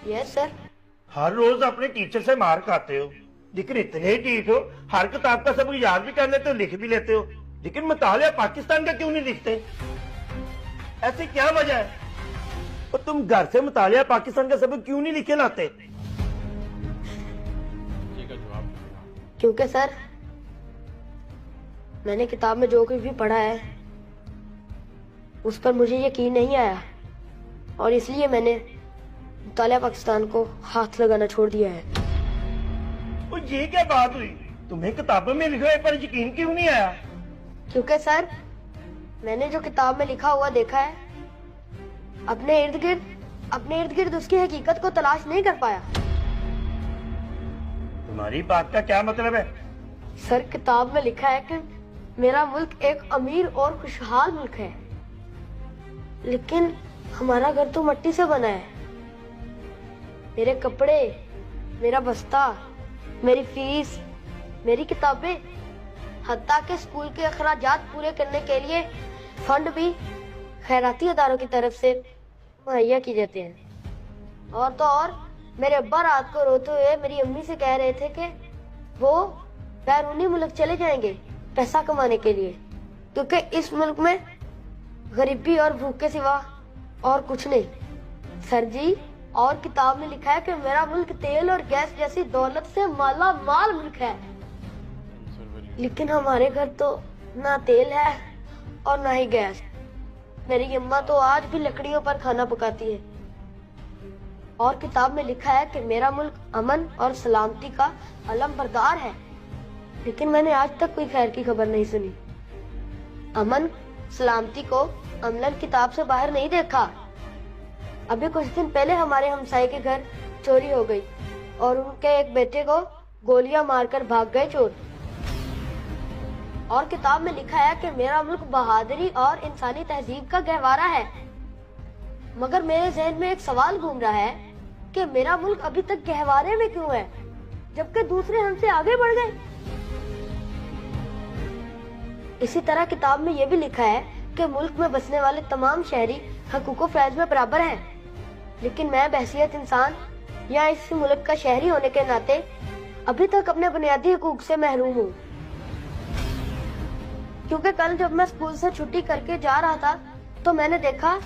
Yes sir. हर रोज अपने teacher से मार खाते हो, लेकिन इतने ही ढीठ हो, हर किताब का सबक याद भी कर लेते हो, लिख भी लेते हो, लेकिन मुतालिया पाकिस्तान का क्यों नहीं लिखते? ऐसी क्या वजह है? और तुम घर से मुतालिया पाकिस्तान का सबक क्यों नहीं लिखे लाते? क्योंकि सर मैंने किताब में जो कुछ भी पढ़ा है उस पर मुझे यकीन नहीं आया, और इसलिए मैंने मुतालिया पाकिस्तान को हाथ लगाना छोड़ दिया है। और ये क्या बात हुई? तुम्हें किताबों में लिखे हुए पर यकीन क्यों नहीं आया? क्योंकि सर मैंने जो किताब में लिखा हुआ देखा है, अपने इर्द गिर्द उसकी हकीकत को तलाश नहीं कर पाया। तुम्हारी बात का क्या मतलब है? सर किताब में लिखा है कि मेरा मुल्क एक अमीर और खुशहाल मुल्क है, लेकिन हमारा घर तो मिट्टी से बना है। मेरे कपड़े, मेरा बस्ता, मेरी फीस, मेरी किताबें, हत्ता के स्कूल के अखराजात पूरे करने के लिए फंड भी खैराती अदारों की तरफ से मुहैया किए जाते हैं। और तो और मेरे अब्बा रात को रोते हुए मेरी अम्मी से कह रहे थे कि वो बैरूनी मुल्क चले जाएंगे पैसा कमाने के लिए, क्योंकि इस मुल्क में गरीबी और भूख के सिवा और कुछ नहीं। सर जी, और किताब में लिखा है कि मेरा मुल्क तेल और गैस जैसी दौलत से माला माल मुल्क है, लेकिन हमारे घर तो ना तेल है और ना ही गैस। मेरी अम्मा तो आज भी लकड़ियों पर खाना पकाती है। और किताब में लिखा है कि मेरा मुल्क अमन और सलामती का अलम बरदार है, लेकिन मैंने आज तक कोई खैर की खबर नहीं सुनी। अमन सलामती को अमलन किताब से बाहर नहीं देखा। अभी कुछ दिन पहले हमारे हमसाये के घर चोरी हो गई और उनके एक बेटे को गोलियां मारकर भाग गए चोर। और किताब में लिखा है कि मेरा मुल्क बहादुरी और इंसानी तहजीब का गहवारा है, मगर मेरे जहन में एक सवाल घूम रहा है कि मेरा मुल्क अभी तक गहवारे में क्यों है, जबकि दूसरे हमसे आगे बढ़ गए। इसी तरह किताब में यह भी लिखा है कि मुल्क में बसने वाले तमाम शहरी हकूक़ फैज़ में बराबर हैं, लेकिन मैं बहसियत इंसान या इस मुल्क का शहरी होने के नाते अभी तक अपने बुनियादी हकूक़ से महरूम हूँ। क्योंकि कल जब मैं स्कूल से छुट्टी करके जा रहा था तो मैंने देखा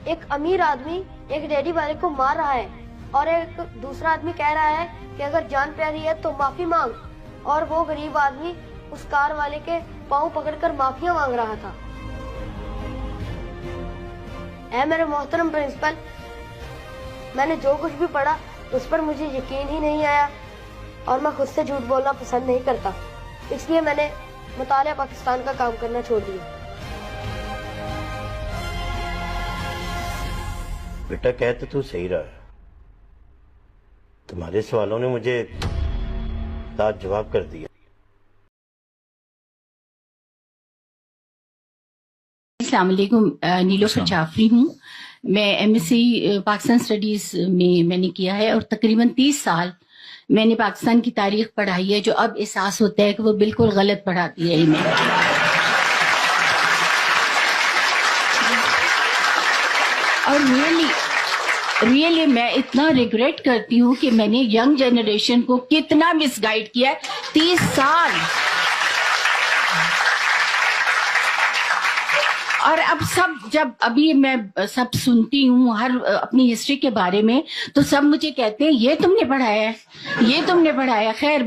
एक अमीर आदमी एक रेडी वाले को मार रहा है, और एक दूसरा आदमी कह रहा है कि अगर जान प्यारी है तो माफी मांग, और वो गरीब आदमी उस कार वाले के पांव पकड़कर माफिया मांग रहा था। ऐ मेरे मोहतरम प्रिंसिपल, मैंने जो कुछ भी पढ़ा उस पर मुझे यकीन ही नहीं आया, और मैं खुद से झूठ बोलना पसंद नहीं करता, इसलिए मैंने मुतालिया पाकिस्तान का काम करना छोड़ दिया। बेटा कह तो तू सही रहा है, तुम्हारे सवालों ने मुझे साथ जवाब कर दिया। अस्सलाम वालेकुम, नीलोफर जाफरी हूँ। मैं एमएससी पाकिस्तान स्टडीज में मैंने किया है और तकरीबन 30 साल मैंने पाकिस्तान की तारीख पढ़ाई है, जो अब एहसास होता है कि वो बिल्कुल गलत पढ़ाती है इन्हें। और रियली मैं इतना रिग्रेट करती हूँ कि मैंने यंग जनरेशन को कितना मिसगाइड किया है 30 साल। और अब सब, जब अभी मैं सब सुनती हूँ हर अपनी हिस्ट्री के बारे में, तो सब मुझे कहते हैं ये तुमने पढ़ाया है, ये तुमने पढ़ाया। खैर